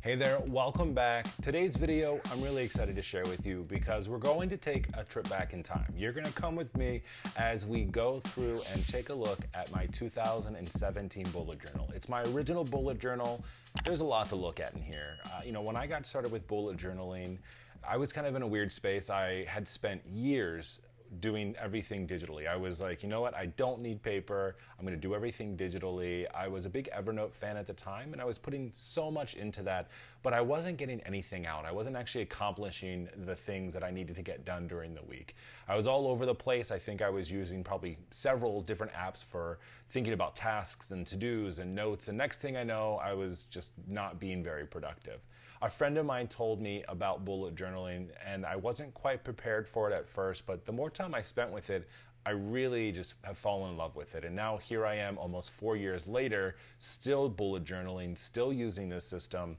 Hey there, welcome back. Today's video, I'm really excited to share with you because we're going to take a trip back in time. You're gonna come with me as we go through and take a look at my 2017 bullet journal. It's my original bullet journal. There's a lot to look at in here. When I got started with bullet journaling, I was kind of in a weird space. I had spent years doing everything digitally. I was like, you know what, I don't need paper. I'm gonna do everything digitally. I was a big Evernote fan at the time and I was putting so much into that, but I wasn't getting anything out. I wasn't actually accomplishing the things that I needed to get done during the week. I was all over the place. I think I was using probably several different apps for thinking about tasks and to-dos and notes, and next thing I know, I was just not being very productive. A friend of mine told me about bullet journaling and I wasn't quite prepared for it at first, but the more time I spent with it, I really just have fallen in love with it. And now here I am almost 4 years later, still bullet journaling, still using this system,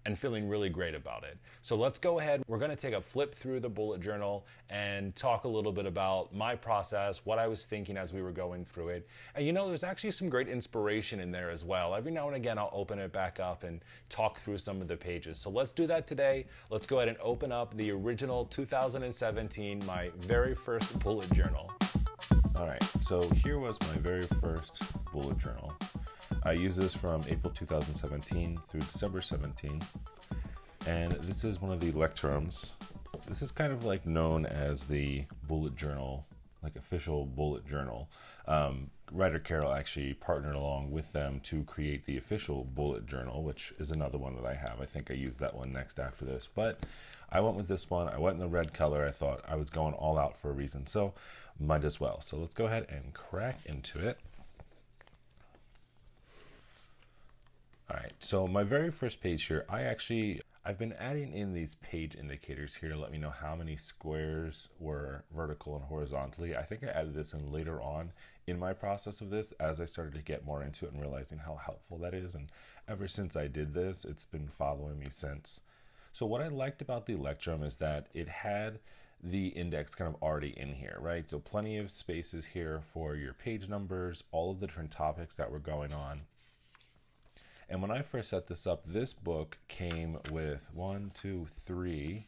and feeling really great about it. So let's go ahead. We're gonna take a flip through the bullet journal and talk a little bit about my process, what I was thinking as we were going through it. And there's actually some great inspiration in there as well. Every now and again, I'll open it back up and talk through some of the pages. So let's do that today. Let's go ahead and open up the original 2017, my very first bullet journal. All right, so here was my very first bullet journal. I use this from April 2017 through December 17, and this is one of the lectrums. This is kind of like known as the bullet journal, like official bullet journal. Writer Carol actually partnered along with them to create the official bullet journal, which is another one that I have. I think I used that one next after this, but I went with this one. I went in the red color. I thought I was going all out for a reason, so might as well. So let's go ahead and crack into it. All right, so my very first page here, I've been adding in these page indicators here to let me know how many squares were vertical and horizontally. I think I added this in later on in my process of this as I started to get more into it and realizing how helpful that is. And ever since I did this, it's been following me since. So what I liked about the Electrum is that it had the index kind of already in here, right? So plenty of spaces here for your page numbers, all of the different topics that were going on. And when I first set this up, this book came with 1, 2, 3.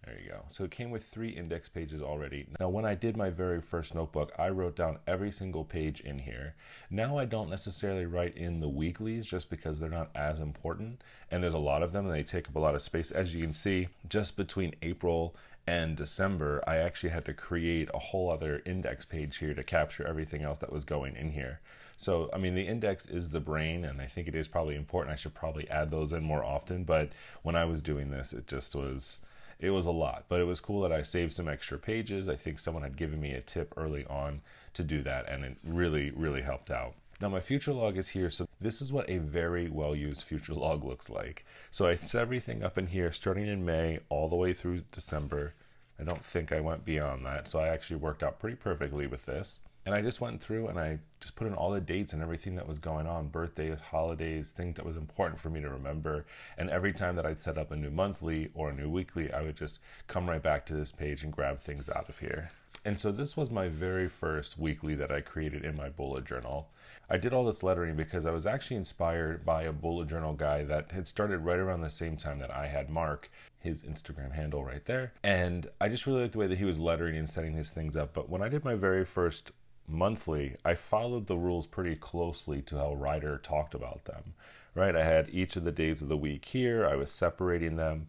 There you go. So it came with 3 index pages already. Now, when I did my very first notebook, I wrote down every single page in here. Now I don't necessarily write in the weeklies just because they're not as important. And there's a lot of them and they take up a lot of space. As you can see, just between April and December, I actually had to create a whole other index page here to capture everything else that was going in here. So, I mean, the index is the brain, and I think it is probably important. I should probably add those in more often, but when I was doing this, it was a lot. But it was cool that I saved some extra pages. I think someone had given me a tip early on to do that, and it really, really helped out. Now my future log is here, so this is what a very well-used future log looks like. So I set everything up in here starting in May all the way through December. I don't think I went beyond that, so I actually worked out pretty perfectly with this. And I just went through and I just put in all the dates and everything that was going on, birthdays, holidays, things that was important for me to remember. And every time that I'd set up a new monthly or a new weekly, I would just come right back to this page and grab things out of here. And so this was my very first weekly that I created in my bullet journal. I did all this lettering because I was actually inspired by a bullet journal guy that had started right around the same time that I had, Mark, his Instagram handle right there. And I just really liked the way that he was lettering and setting his things up. But when I did my very first monthly, I followed the rules pretty closely to how Ryder talked about them, right? I had each of the days of the week here. I was separating them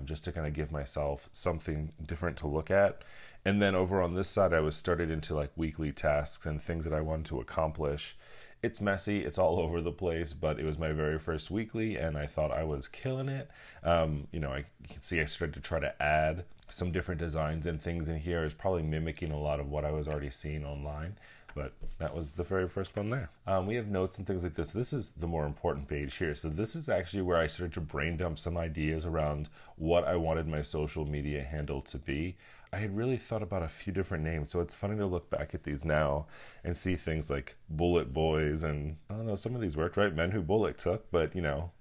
just to kind of give myself something different to look at. And then over on this side, I was started into like weekly tasks and things that I wanted to accomplish. It's messy, it's all over the place, but it was my very first weekly and I thought I was killing it. You can see I started to try to add some different designs and things in here. I was probably mimicking a lot of what I was already seeing online, but that was the very first one there. We have notes and things like this. This is the more important page here. So this is actually where I started to brain dump some ideas around what I wanted my social media handle to be. I had really thought about a few different names, so it's funny to look back at these now and see things like Bullet Boys and, I don't know, some of these worked, right? Men Who Bullet Took, but,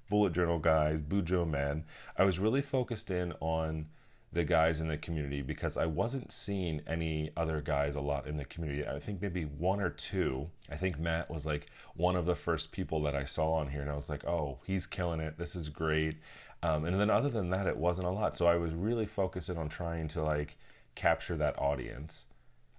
Bullet Journal Guys, Bujo Men. I was really focused in on the guys in the community because I wasn't seeing any other guys a lot in the community. I think maybe one or two. I think Matt was like one of the first people that I saw on here, and I was like, oh, he's killing it. This is great. And then other than that, it wasn't a lot. So I was really focusing on trying to like capture that audience.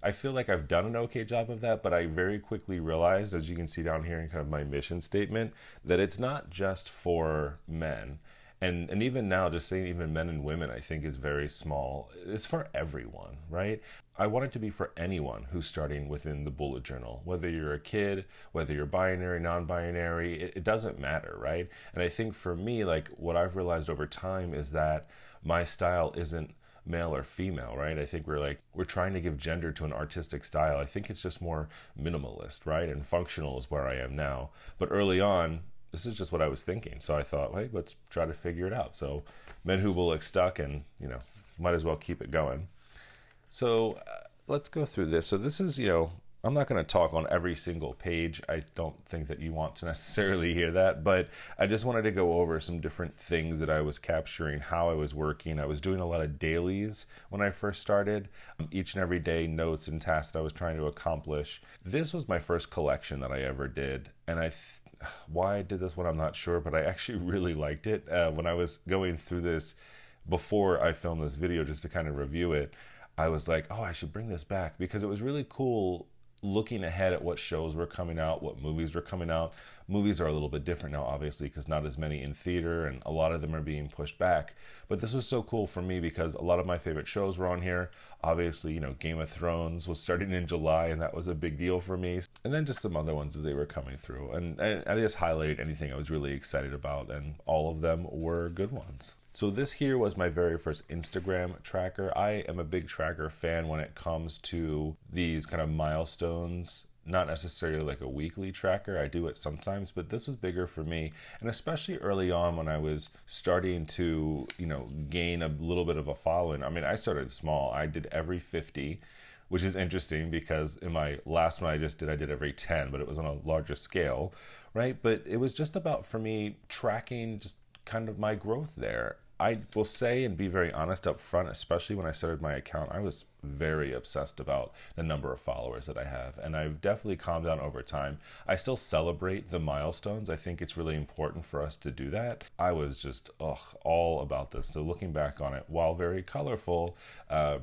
I feel like I've done an okay job of that, but I very quickly realized, as you can see down here in kind of my mission statement, that it's not just for men. And even now, just saying even men and women, I think is very small. It's for everyone, right? I want it to be for anyone who's starting within the bullet journal, whether you're a kid, whether you're binary, non-binary, it doesn't matter, right? And I think for me, like what I've realized over time is that my style isn't male or female, right? I think we're trying to give gender to an artistic style. I think it's just more minimalist, right? And functional is where I am now. But early on, this is just what I was thinking. So I thought, hey, let's try to figure it out. So menwhobullet stuck, and might as well keep it going. So let's go through this. So this is, I'm not going to talk on every single page. I don't think that you want to necessarily hear that, but I just wanted to go over some different things that I was capturing, how I was working. I was doing a lot of dailies when I first started, each and every day notes and tasks that I was trying to accomplish. This was my first collection that I ever did, and why I did this one, I'm not sure, but I actually really liked it. When I was going through this before I filmed this video, just to kind of review it, I was like, oh, I should bring this back because it was really cool looking ahead at what shows were coming out, what movies were coming out. Movies are a little bit different now, obviously, because not as many in theater and a lot of them are being pushed back. But this was so cool for me because a lot of my favorite shows were on here. Obviously, Game of Thrones was starting in July, and that was a big deal for me. And then just some other ones as they were coming through. And I just highlighted anything I was really excited about, and all of them were good ones. So this here was my very first Instagram tracker. I am a big tracker fan when it comes to these kind of milestones. Not necessarily like a weekly tracker. I do it sometimes, but this was bigger for me. And especially early on when I was starting to, gain a little bit of a following. I mean, I started small. I did every 50, which is interesting because in my last one I did every 10, but it was on a larger scale, right? But it was just about, for me, tracking just kind of my growth there. I will say and be very honest up front, especially when I started my account, I was very obsessed about the number of followers that I have. And I've definitely calmed down over time. I still celebrate the milestones. I think it's really important for us to do that. I was just all about this. So looking back on it, while very colorful,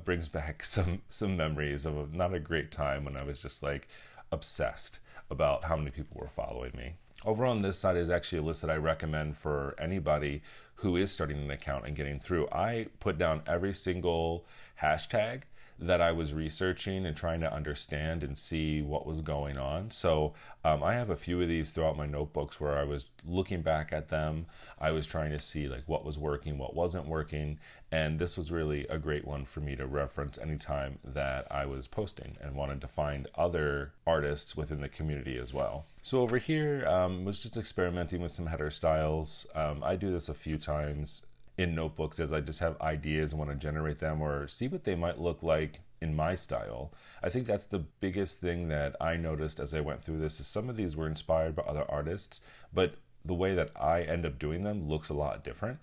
brings back some memories of not a great time when I was just like obsessed about how many people were following me. Over on this side is actually a list that I recommend for anybody who is starting an account and getting through. I put down every single hashtag that I was researching and trying to understand and see what was going on. So I have a few of these throughout my notebooks where I was looking back at them. I was trying to see like what was working, what wasn't working. And this was really a great one for me to reference anytime that I was posting and wanted to find other artists within the community as well. So over here was just experimenting with some header styles. I do this a few times in notebooks as I just have ideas and want to generate them or see what they might look like in my style. I think that's the biggest thing that I noticed as I went through this is some of these were inspired by other artists, but the way that I end up doing them looks a lot different.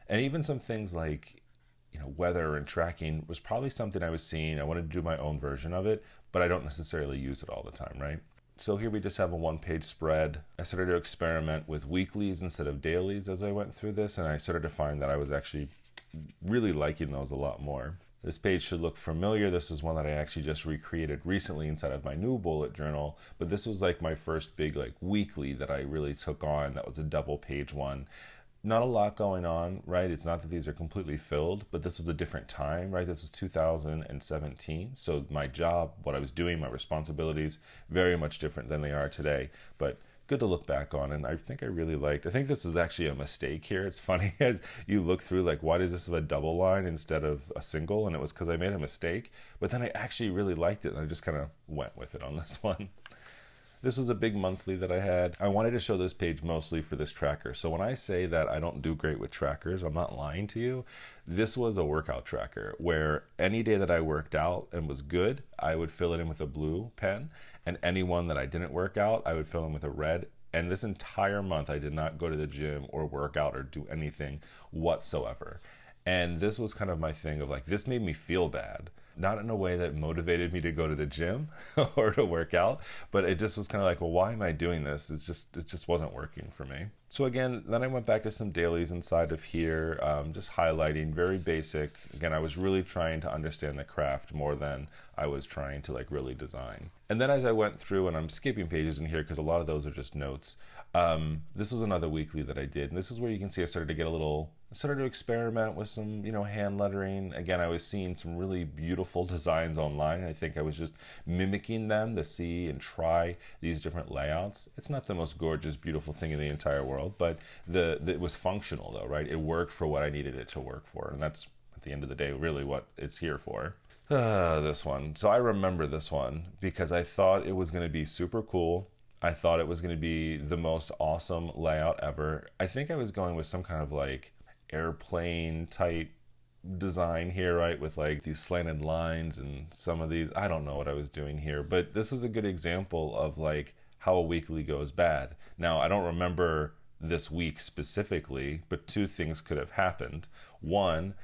And even some things like weather and tracking was probably something I was seeing. I wanted to do my own version of it, but I don't necessarily use it all the time, right? So here we just have a one-page spread. I started to experiment with weeklies instead of dailies as I went through this, and I started to find that I was actually really liking those a lot more. This page should look familiar. This is one that I actually just recreated recently inside of my new bullet journal, but this was like my first big weekly that I really took on. That was a double-page one. Not a lot going on, right? It's not that these are completely filled, but this was a different time, right? This was 2017. So my job, what I was doing, my responsibilities, very much different than they are today. But good to look back on, and I think I really liked. I think this is actually a mistake here. It's funny as you look through, why does this have a double line instead of a single? And it was because I made a mistake, but then I actually really liked it, and I just kind of went with it on this one. This was a big monthly that I had. I wanted to show this page mostly for this tracker. So when I say that I don't do great with trackers, I'm not lying to you. This was a workout tracker where any day that I worked out and was good, I would fill it in with a blue pen. And any one that I didn't work out, I would fill in with a red. And this entire month, I did not go to the gym or work out or do anything whatsoever. And this was kind of my thing of like, this made me feel bad. Not in a way that motivated me to go to the gym or to work out, but it just was kind of like, well, why am I doing this? It just wasn't working for me. So again, then I went back to some dailies inside of here, just highlighting, very basic. Again, I was really trying to understand the craft more than I was trying to like really design. And then as I went through, and I'm skipping pages in here because a lot of those are just notes. This was another weekly that I did, and this is where you can see I started to experiment with some, hand lettering. Again, I was seeing some really beautiful designs online, and I think I was just mimicking them to see and try these different layouts. It's not the most gorgeous, beautiful thing in the entire world, but it was functional though, right? It worked for what I needed it to work for, and that's, at the end of the day, really what it's here for. This one. So I remember this one because I thought it was going to be super cool. I thought it was going to be the most awesome layout ever. I think I was going with some kind of like airplane type design here, right? With like these slanted lines and some of these, I don't know what I was doing here, but this is a good example of like how a weekly goes bad. Now, I don't remember this week specifically, but two things could have happened. One,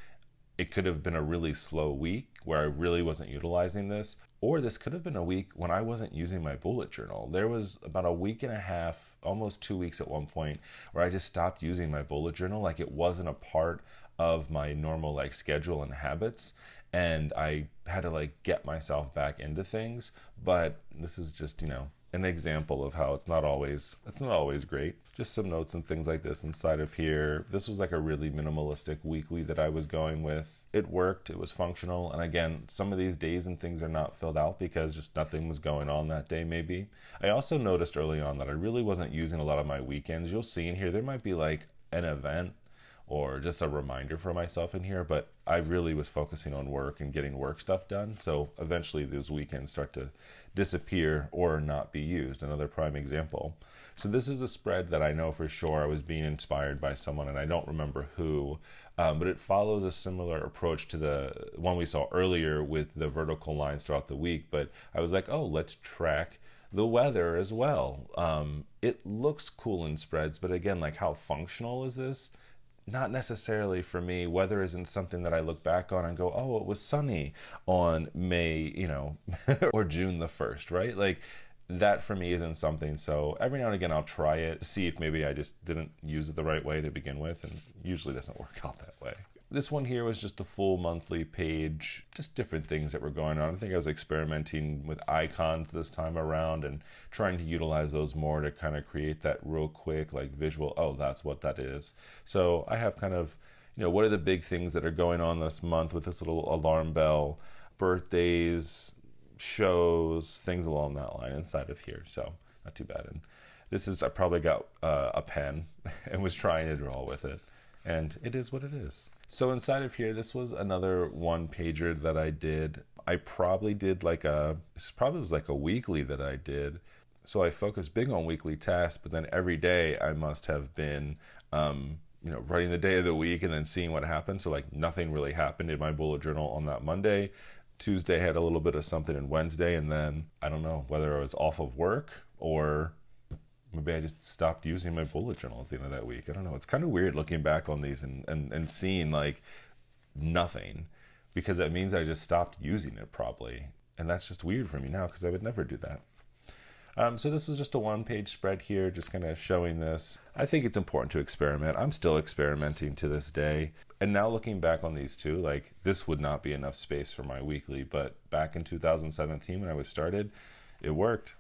it could have been a really slow week where I really wasn't utilizing this, or this could have been a week when I wasn't using my bullet journal. There was about a week and a half, almost 2 weeks at one point, where I just stopped using my bullet journal. Like it wasn't a part of my normal like schedule and habits, and I had to like get myself back into things. But this is just, an example of how it's not always great. Just some notes and things like this inside of here. This was like a really minimalistic weekly that I was going with. It worked, it was functional, and again, some of these days and things are not filled out because just nothing was going on that day maybe. I also noticed early on that I really wasn't using a lot of my weekends. You'll see in here, there might be like an event or just a reminder for myself in here, but I really was focusing on work and getting work stuff done. So eventually those weekends start to disappear or not be used. Another prime example. So this is a spread that I know for sure I was being inspired by someone, and I don't remember who, but it follows a similar approach to the one we saw earlier with the vertical lines throughout the week. But I was like, oh, let's track the weather as well. It looks cool in spreads, but again, like how functional is this? Not necessarily for me. Weather isn't something that I look back on and go, oh, it was sunny on May, or June the 1st, right? Like that for me isn't something. So every now and again, I'll try it to see if maybe I just didn't use it the right way to begin with, and usually it doesn't work out that way. This one here was just a full monthly page, just different things that were going on. I think I was experimenting with icons this time around and trying to utilize those more to kind of create that real quick, like visual, oh, that's what that is. So I have kind of, what are the big things that are going on this month with this little alarm bell, birthdays, shows, things along that line inside of here. So not too bad. And this is, I probably got a pen and was trying to draw with it. And it is what it is. So inside of here, this was another one pager that I did. I probably did this probably was like a weekly that I did. So I focused big on weekly tasks, but then every day I must have been, writing the day of the week and then seeing what happened. So like nothing really happened in my bullet journal on that Monday. Tuesday had a little bit of something, and Wednesday, and then I don't know whether I was off of work or maybe I just stopped using my bullet journal at the end of that week. I don't know. It's kind of weird looking back on these and seeing like nothing, because that means I just stopped using it probably. And that's just weird for me now because I would never do that. So this was just a one-page spread here, just kind of showing this. I think it's important to experiment. I'm still experimenting to this day. And now looking back on these two, like this would not be enough space for my weekly, but back in 2017 when I was started, it worked.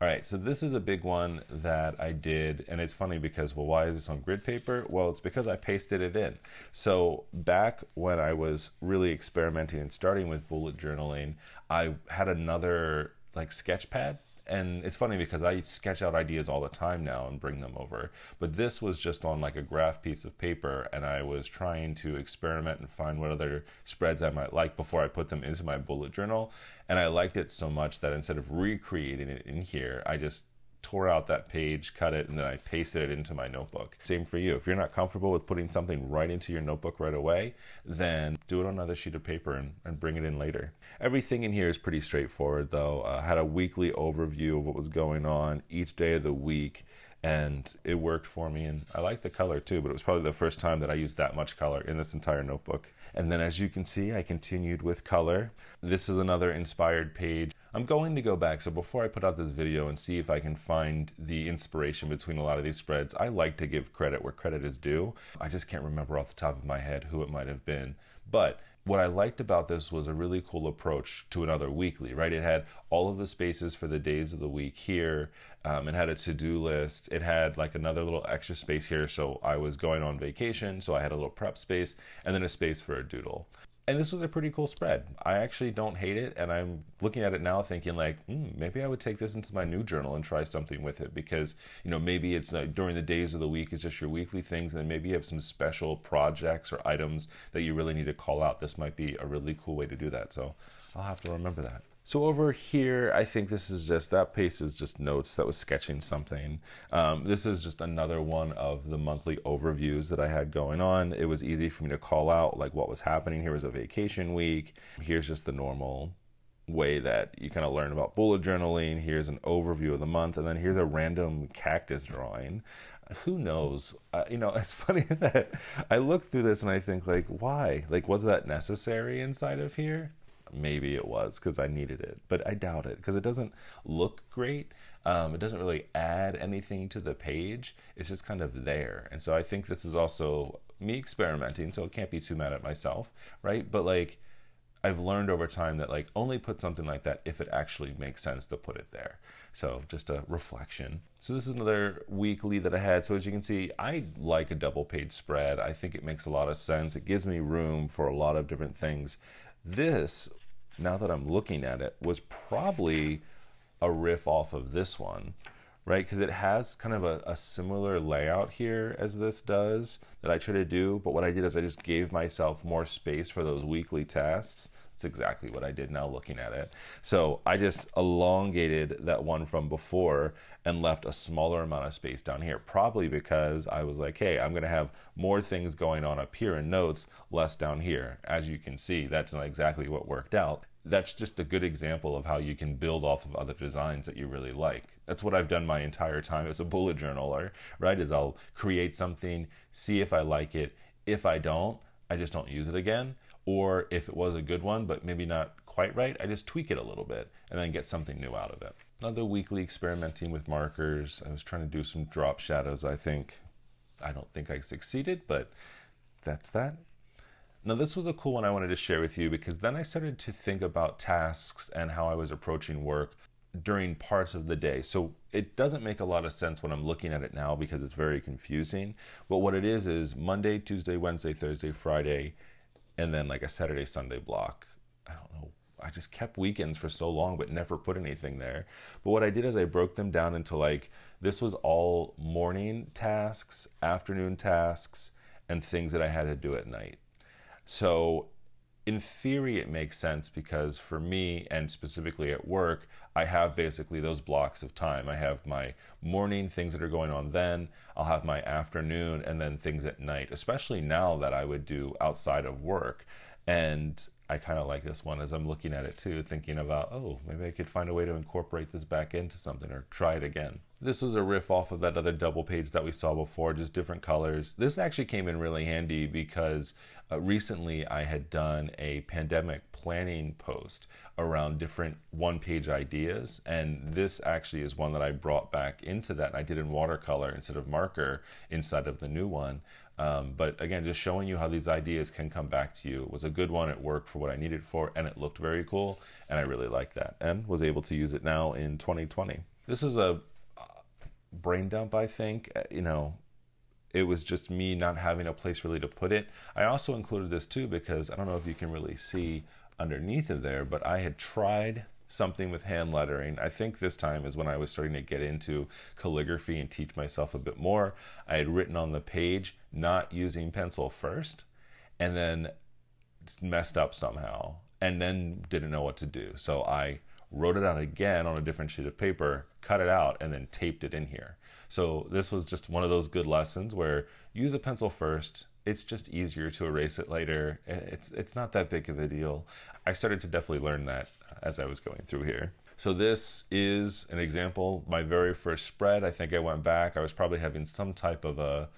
All right, so this is a big one that I did, and it's funny because, well, why is this on grid paper? Well, it's because I pasted it in. So back when I was really experimenting and starting with bullet journaling, I had another like sketch pad. And it's funny because I sketch out ideas all the time now and bring them over. But this was just on like a graph piece of paper, and I was trying to experiment and find what other spreads I might like before I put them into my bullet journal. And I liked it so much that instead of recreating it in here, I just tore out that page, cut it, and then I pasted it into my notebook. Same for you. If you're not comfortable with putting something right into your notebook right away, then do it on another sheet of paper and bring it in later. Everything in here is pretty straightforward though. I had a weekly overview of what was going on each day of the week, and it worked for me, and I like the color too, but it was probably the first time that I used that much color in this entire notebook. And then as you can see, I continued with color. This is another inspired page. I'm going to go back, so before I put out this video and see if I can find the inspiration between a lot of these spreads, I like to give credit where credit is due. I just can't remember off the top of my head who it might have been. But what I liked about this was a really cool approach to another weekly, right? It had all of the spaces for the days of the week here. It had a to-do list. It had like another little extra space here. So I was going on vacation, so I had a little prep space and then a space for a doodle. And this was a pretty cool spread. I actually don't hate it, and I'm looking at it now thinking like, maybe I would take this into my new journal and try something with it, because, you know, maybe it's like during the days of the week, it's just your weekly things, and then maybe you have some special projects or items that you really need to call out. This might be a really cool way to do that, so I'll have to remember that. So over here, I think this is just, that pace is just notes that was sketching something. This is just another one of the monthly overviews that I had going on. It was easy for me to call out like what was happening. Here was a vacation week. Here's just the normal way that you kind of learn about bullet journaling. Here's an overview of the month, and then here's a random cactus drawing. Who knows? You know, it's funny that I look through this and I think like, why? Like, was that necessary inside of here? Maybe it was because I needed it, but I doubt it because it doesn't look great. It doesn't really add anything to the page. It's just kind of there. And so I think this is also me experimenting, so I can't be too mad at myself, right? But like, I've learned over time that like only put something like that if it actually makes sense to put it there. So just a reflection. So this is another weekly that I had. So as you can see, I like a double page spread. I think it makes a lot of sense. It gives me room for a lot of different things. This, now that I'm looking at it, was probably a riff off of this one, right? Because it has kind of a similar layout here as this does that I try to do. But what I did is I just gave myself more space for those weekly tasks. That's exactly what I did now looking at it. So I just elongated that one from before and left a smaller amount of space down here, probably because I was like, hey, I'm going to have more things going on up here in notes, less down here. As you can see, that's not exactly what worked out. That's just a good example of how you can build off of other designs that you really like. That's what I've done my entire time as a bullet journaler, right? Is I'll create something, see if I like it. If I don't, I just don't use it again. Or if it was a good one, but maybe not quite right, I just tweak it a little bit and then get something new out of it. Another weekly experimenting with markers. I was trying to do some drop shadows, I think. I don't think I succeeded, but that's that. Now this was a cool one I wanted to share with you, because then I started to think about tasks and how I was approaching work during parts of the day. So it doesn't make a lot of sense when I'm looking at it now because it's very confusing. But what it is Monday, Tuesday, Wednesday, Thursday, Friday, and then like a Saturday, Sunday block. I don't know. I just kept weekends for so long, but never put anything there. But what I did is I broke them down into like, this was all morning tasks, afternoon tasks, and things that I had to do at night. So in theory, it makes sense because for me, and specifically at work, I have basically those blocks of time. I have my morning, things that are going on then, I'll have my afternoon, and then things at night, especially now that I would do outside of work. And I kind of like this one as I'm looking at it too, thinking about, oh, maybe I could find a way to incorporate this back into something or try it again. This was a riff off of that other double page that we saw before, just different colors. This actually came in really handy because recently I had done a pandemic planning post around different one-page ideas, and this actually is one that I brought back into that, and I did in watercolor instead of marker inside of the new one. But again, just showing you how these ideas can come back to you. It was a good one. It worked for what I needed for, and it looked very cool, and I really liked that and was able to use it now in 2020. This is a brain dump, I think. You know, it was just me not having a place really to put it. I also included this too because I don't know if you can really see underneath of there, but I had tried something with hand lettering. I think this time is when I was starting to get into calligraphy and teach myself a bit more. I had written on the page not using pencil first, and then messed up somehow, and then didn't know what to do. So I wrote it out again on a different sheet of paper, cut it out, and then taped it in here. So this was just one of those good lessons where use a pencil first. It's just easier to erase it later. It's not that big of a deal. I started to definitely learn that as I was going through here. So this is an example, my very first spread. I think I went back, I was probably having some type of a,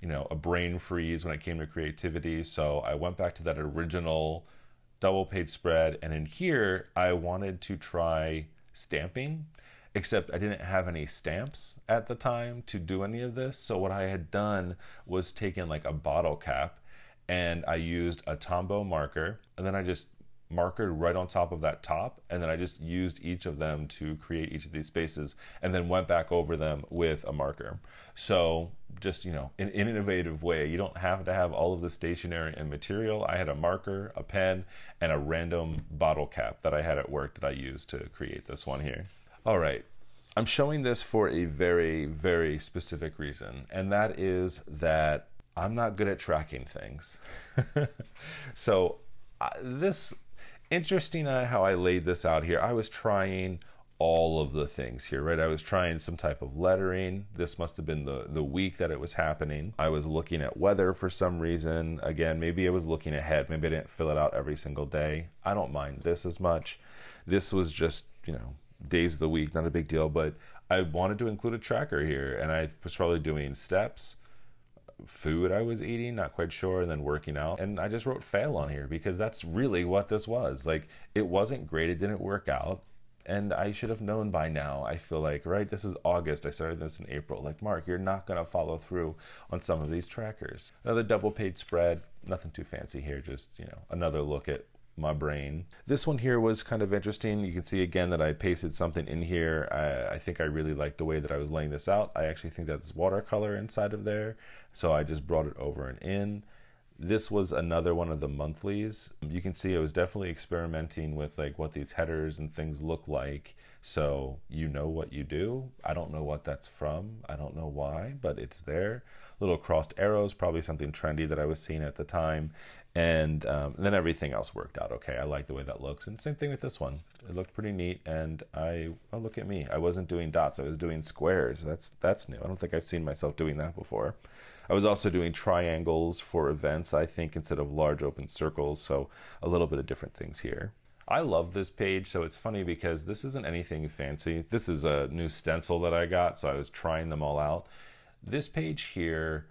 a brain freeze when it came to creativity. So I went back to that original double page spread, and in here I wanted to try stamping, except I didn't have any stamps at the time to do any of this. So what I had done was taken like a bottle cap, and I used a Tombow marker, and then I just markered right on top of that top, and then I just used each of them to create each of these spaces, and then went back over them with a marker. So just, in an innovative way. You don't have to have all of the stationery and material. I had a marker, a pen, and a random bottle cap that I had at work that I used to create this one here. All right, I'm showing this for a very, very specific reason, and that is that I'm not good at tracking things. So this, interesting how I laid this out here. I was trying all of the things here, right? I was trying some type of lettering. This must have been the week that it was happening. I was looking at weather for some reason. Again, maybe I was looking ahead. Maybe I didn't fill it out every single day. I don't mind this as much. This was just, days of the week, not a big deal, but I wanted to include a tracker here, and I was probably doing steps, food I was eating, not quite sure, and then working out. And I just wrote fail on here because that's really what this was. Like, it wasn't great, it didn't work out, and I should have known by now. I feel like, right, this is August, I started this in April. Like, Mark, you're not gonna follow through on some of these trackers. Another double page spread, nothing too fancy here, just, another look at my brain. This one here was kind of interesting. You can see again that I pasted something in here. I think I really liked the way that I was laying this out. I actually think that's watercolor inside of there, so I just brought it over and in. This was another one of the monthlies. You can see I was definitely experimenting with like what these headers and things look like. So you know what you do. I don't know what that's from. I don't know why, but it's there. Little crossed arrows, probably something trendy that I was seeing at the time. And then everything else worked out okay. I like the way that looks. And same thing with this one. It looked pretty neat. And oh, look at me. I wasn't doing dots. I was doing squares. That's new. I don't think I've seen myself doing that before. I was also doing triangles for events, I think, instead of large open circles. So a little bit of different things here. I love this page. So it's funny because this isn't anything fancy. This is a new stencil that I got. So I was trying them all out. This page here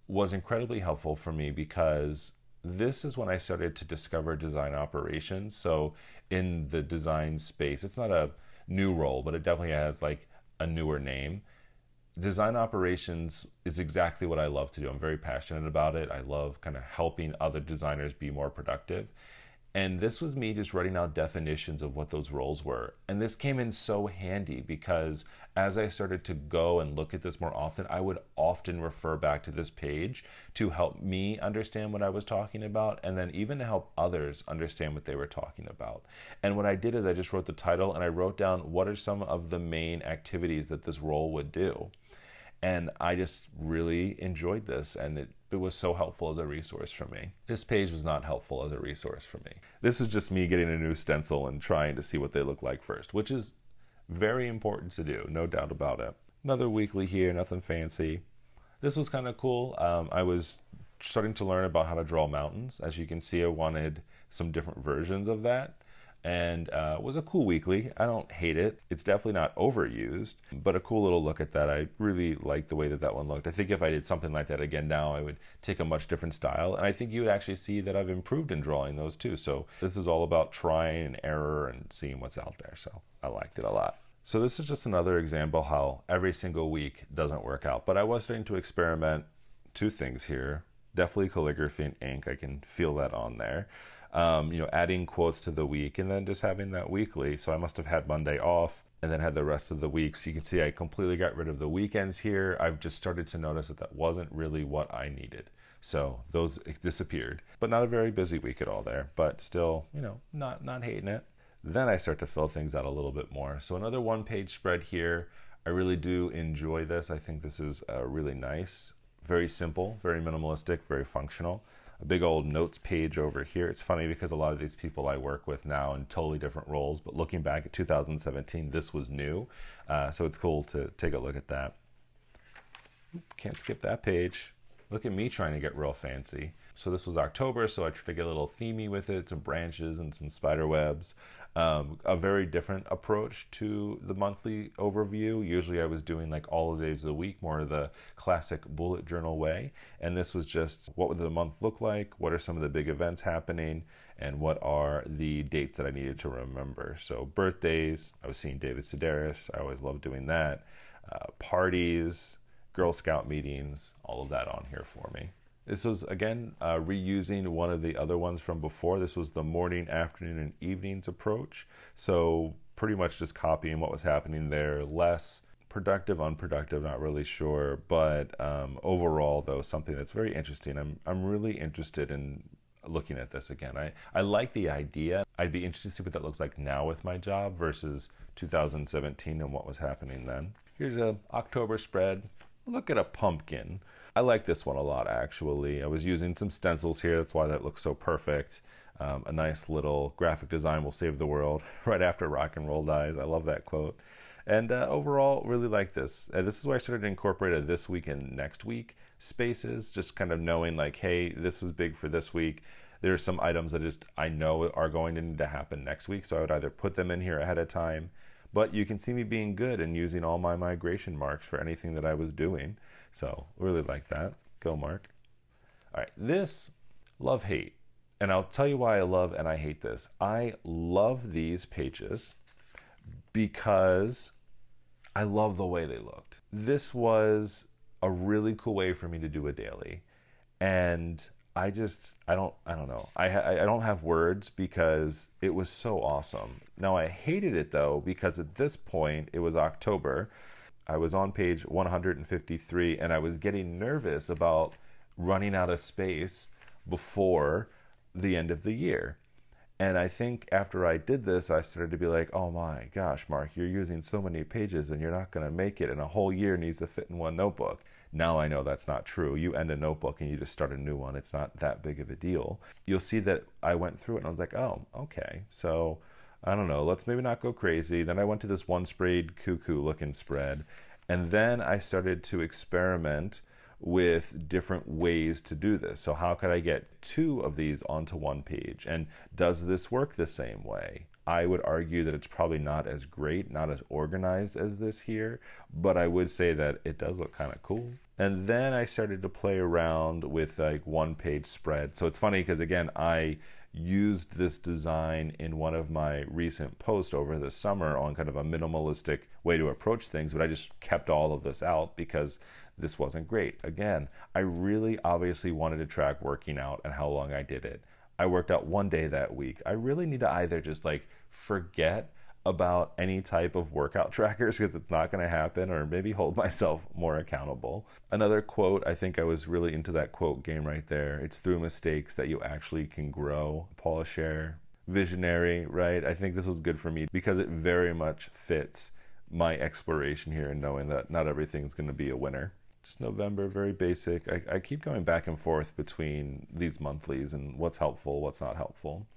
was incredibly helpful for me because this is when I started to discover design operations. So in the design space, it's not a new role, but it definitely has like a newer name. Design operations is exactly what I love to do. I'm very passionate about it. I love kind of helping other designers be more productive. And this was me just writing out definitions of what those roles were. And this came in so handy because as I started to go and look at this more often, I would often refer back to this page to help me understand what I was talking about, and then even to help others understand what they were talking about. And what I did is I just wrote the title and I wrote down what are some of the main activities that this role would do. And I just really enjoyed this, and it was so helpful as a resource for me. This page was not helpful as a resource for me. This is just me getting a new stencil and trying to see what they look like first, which is very important to do, no doubt about it. Another weekly here, nothing fancy. This was kind of cool. I was starting to learn about how to draw mountains. As you can see, I wanted some different versions of that. And it was a cool weekly. I don't hate it. It's definitely not overused, but a cool little look at that. I really like the way that that one looked. I think if I did something like that again now, I would take a much different style. And I think you would actually see that I've improved in drawing those too. So this is all about trying and error and seeing what's out there. So I liked it a lot. So this is just another example how every single week doesn't work out. But I was starting to experiment two things here. Definitely calligraphy and ink. I can feel that on there. Adding quotes to the week and then just having that weekly. So I must have had Monday off and then had the rest of the week. So you can see I completely got rid of the weekends here. I've just started to notice that that wasn't really what I needed. So those disappeared, but not a very busy week at all there, but still, not hating it. Then I start to fill things out a little bit more. So another one-page spread here. I really do enjoy this. I think this is really nice, very simple, very minimalistic, very functional. A big old notes page over here. It's funny because a lot of these people I work with now in totally different roles, but looking back at 2017, this was new. So it's cool to take a look at that. Can't skip that page. Look at me trying to get real fancy. So this was October, so I tried to get a little themey with it, some branches and some spider webs. A very different approach to the monthly overview. Usually I was doing like all the days of the week, more of the classic bullet journal way. And this was just, what would the month look like? What are some of the big events happening? And what are the dates that I needed to remember? So birthdays, I was seeing David Sedaris. I always loved doing that. Parties, Girl Scout meetings, all of that on here for me. This was, again, reusing one of the other ones from before. This was the morning, afternoon, and evenings approach. So pretty much just copying what was happening there. Less productive, unproductive, not really sure. But overall, though, something that's very interesting. I'm really interested in looking at this again. I like the idea. I'd be interested to see what that looks like now with my job versus 2017 and what was happening then. Here's a October spread. Look at a pumpkin. I like this one a lot, actually. I was using some stencils here. That's why that looks so perfect. A nice little graphic design will save the world right after rock and roll dies. I love that quote. And overall, really like this. This is why I started to incorporate a this week and next week spaces, just kind of knowing like, hey, this was big for this week. There are some items that I know are going to need to happen next week, so I would either put them in here ahead of time, but you can see me being good and using all my migration marks for anything that I was doing. So really like that. Go, Mark. All right, this, love, hate. And I'll tell you why I love and I hate this. I love these pages because I love the way they looked. This was a really cool way for me to do a daily. And I don't know. I don't have words because it was so awesome. Now I hated it though, because at this point, it was October. I was on page 153 and I was getting nervous about running out of space before the end of the year. And I think after I did this, I started to be like, oh my gosh, Mark, you're using so many pages and you're not going to make it, and a whole year needs to fit in one notebook. Now I know that's not true. You end a notebook and you just start a new one. It's not that big of a deal. You'll see that I went through it and I was like, oh, okay. So I don't know, let's maybe not go crazy. Then I went to this one sprayed cuckoo looking spread. And then I started to experiment with different ways to do this. So how could I get 2 of these onto one page? And does this work the same way? I would argue that it's probably not as great, not as organized as this here, but I would say that it does look kind of cool. And then I started to play around with like 1-page spread. So it's funny because again, I used this design in one of my recent posts over the summer on kind of a minimalistic way to approach things, but I just kept all of this out because this wasn't great. Again, I really obviously wanted to track working out and how long I did it. I worked out 1 day that week. I really need to either just like forget about any type of workout trackers because it's not going to happen, or maybe hold myself more accountable. Another quote, I think I was really into that quote game right there. It's through mistakes that you actually can grow. Paul Scher, visionary, right? I think this was good for me because it very much fits my exploration here and knowing that not everything's going to be a winner. Just November, very basic. I keep going back and forth between these monthlies and what's helpful, what's not helpful.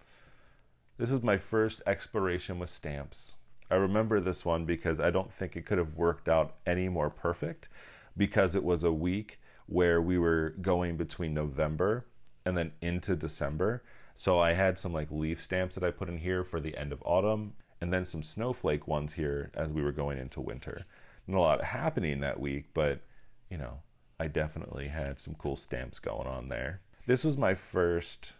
This is my first exploration with stamps. I remember this one because I don't think it could have worked out any more perfect, because it was a week where we were going between November and then into December. So I had some like leaf stamps that I put in here for the end of autumn, and then some snowflake ones here as we were going into winter. Not a lot happening that week, but you know, I definitely had some cool stamps going on there. This was my first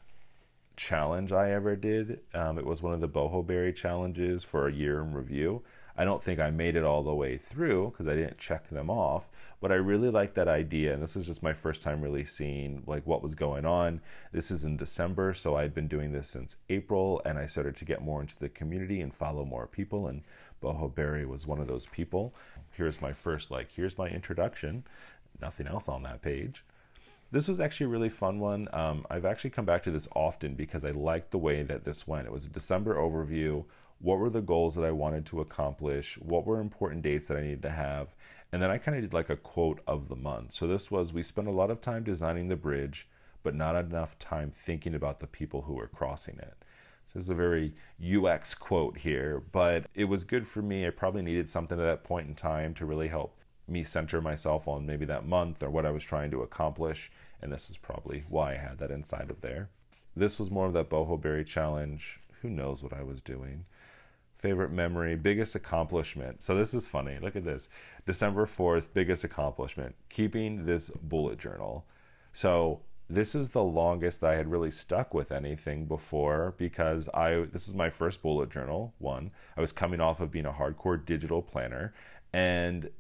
challenge I ever did. It was one of the boho berry challenges for a year in review. I don't think I made it all the way through because I didn't check them off, but I really liked that idea, and this was just my first time really seeing like what was going on. This is in December, so I'd been doing this since April, and I started to get more into the community and follow more people, and boho berry was one of those people. Here's my first, like, here's my introduction. Nothing else on that page. This was actually a really fun one. I've actually come back to this often because I liked the way that this went. It was a December overview. What were the goals that I wanted to accomplish? What were important dates that I needed to have? And then I kind of did like a quote of the month. So this was, we spent a lot of time designing the bridge, but not enough time thinking about the people who were crossing it. So this is a very UX quote here, but it was good for me. I probably needed something at that point in time to really help me center myself on maybe that month or what I was trying to accomplish. and this is probably why I had that inside of there. This was more of that boho berry challenge. Who knows what I was doing? Favorite memory, biggest accomplishment. So this is funny. Look at this. December 4th, biggest accomplishment, keeping this bullet journal. So this is the longest that I had really stuck with anything before, because this is my first bullet journal, one. I was coming off of being a hardcore digital planner, and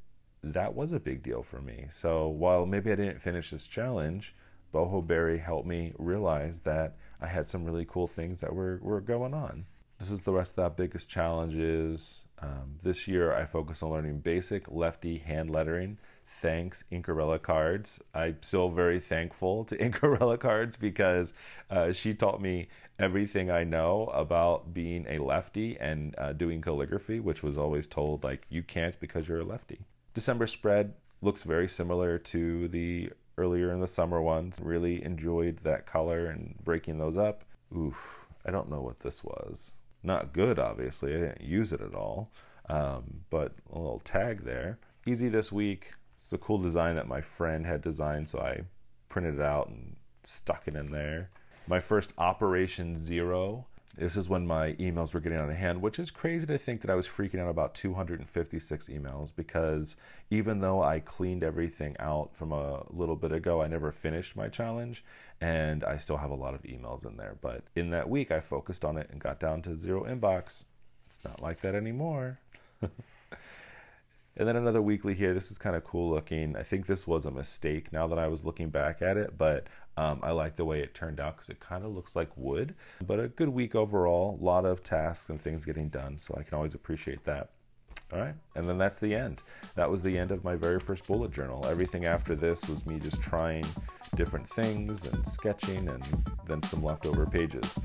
that was a big deal for me. So while maybe I didn't finish this challenge, boho berry helped me realize that I had some really cool things that were going on. This is the rest of that biggest challenges. This year I focused on learning basic lefty hand lettering. Thanks, Inkarella Cards. I'm still very thankful to Inkarella Cards because she taught me everything I know about being a lefty and doing calligraphy, which was always told, like, you can't because you're a lefty. December spread looks very similar to the earlier in the summer ones. Really enjoyed that color and breaking those up. Oof, I don't know what this was. Not good, obviously. I didn't use it at all, but a little tag there. Easy this week. It's a cool design that my friend had designed, so I printed it out and stuck it in there. My first Operation Zero. This is when my emails were getting out of hand, which is crazy to think that I was freaking out about 256 emails, because even though I cleaned everything out from a little bit ago, I never finished my challenge, and I still have a lot of emails in there. But in that week, I focused on it and got down to 0 inbox. It's not like that anymore. And then another weekly here. This is kind of cool looking. I think this was a mistake now that I was looking back at it, but I like the way it turned out because it kind of looks like wood. But a good week overall, a lot of tasks and things getting done, so I can always appreciate that. All right, and then that's the end. That was the end of my very first bullet journal. Everything after this was me just trying different things and sketching, and then some leftover pages.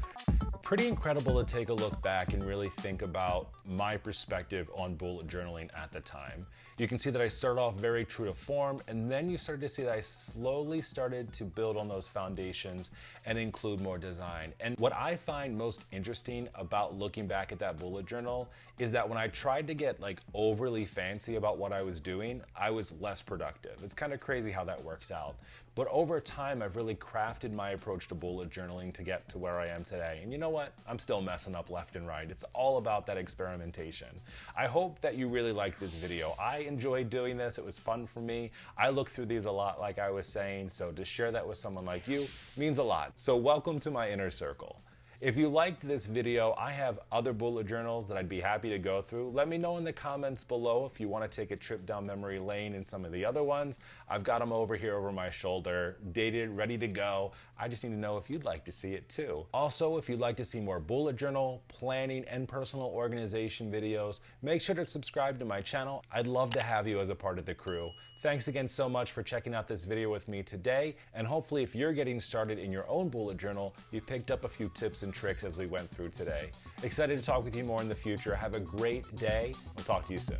Pretty incredible to take a look back and really think about my perspective on bullet journaling at the time. You can see that I started off very true to form, and then you started to see that I slowly started to build on those foundations and include more design. And what I find most interesting about looking back at that bullet journal is that when I tried to get like overly fancy about what I was doing, I was less productive. It's kind of crazy how that works out. But over time, I've really crafted my approach to bullet journaling to get to where I am today. And you know what? I'm still messing up left and right. It's all about that experimentation. I hope that you really liked this video. I enjoyed doing this. It was fun for me. I look through these a lot, like I was saying, so to share that with someone like you means a lot. So welcome to my inner circle. If you liked this video, I have other bullet journals that I'd be happy to go through. Let me know in the comments below if you want to take a trip down memory lane in some of the other ones. I've got them over here over my shoulder, dated, ready to go. I just need to know if you'd like to see it too. Also, if you'd like to see more bullet journal, planning, and personal organization videos, make sure to subscribe to my channel. I'd love to have you as a part of the crew. Thanks again so much for checking out this video with me today, and hopefully if you're getting started in your own bullet journal, you picked up a few tips and tricks as we went through today. Excited to talk with you more in the future. Have a great day. We'll talk to you soon.